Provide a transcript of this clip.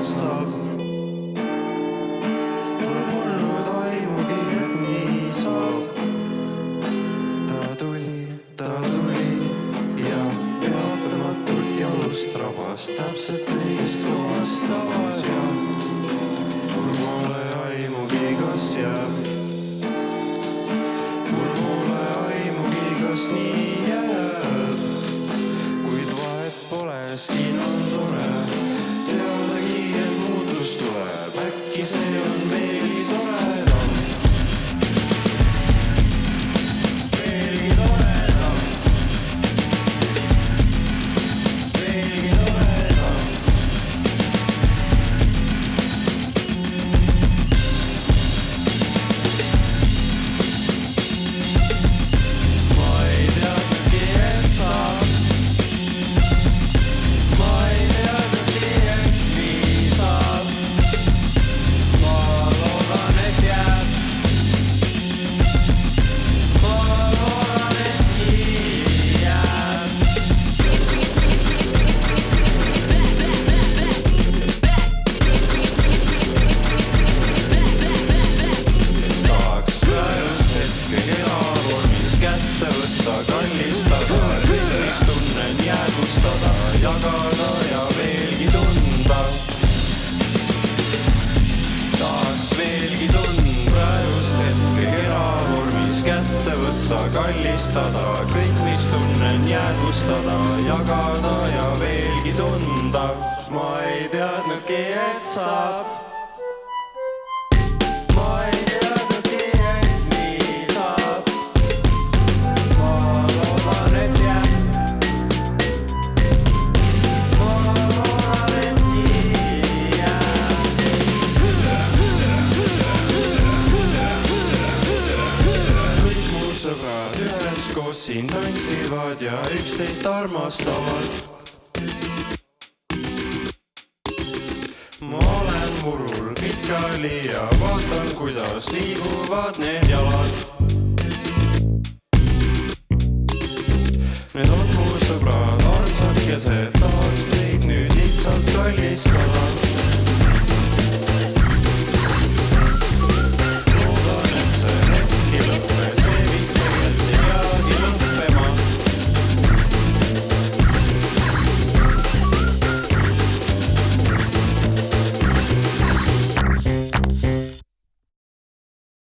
saab. Mul polnud aimugi, et nii saab. Ta tuli ja peatamatult jalust rabas, täpselt õiges kohas tabas ja mul pole aimugi, kas jääb. Mul pole aimugi, kas nii jääb. Kuid vahet pole, siin on tore teadagi, et muutus tuleb. Äkki see on veelgi toredam. Veelgi toredam. Veelgi toredam. Ma ei teadnudki, et saab. Ma ei teadnudki, et nii saab. Ma loodan, et jääb. Ma loodan, et nii jääb. Tahaks praegust hetke kehavormis kätte võtta, kallistada, kõik mis tunnen jäädvustada, jagada ja veelgi tunda. Tahaks veelgi tunda, praegust hetke kehavormis kätte võtta, kallistada, kõik mis tunnen jäädvustada, jagada ja veelgi tunda. Ma ei teadnudki, et saab. Ma ei teadnudki, et nii saab. Ma loodan, et jääb. Ma loodan, et nii jääb. Kõik mu sõbrad üheskoos siin tantsivad ja üksteist armastavad. Ma olen murul pikali ja vaatan, kuidas liiguvad need jalad. Need on mu sõbrad, armsakesed, tahaks teid nüüd lihtsalt kallistada.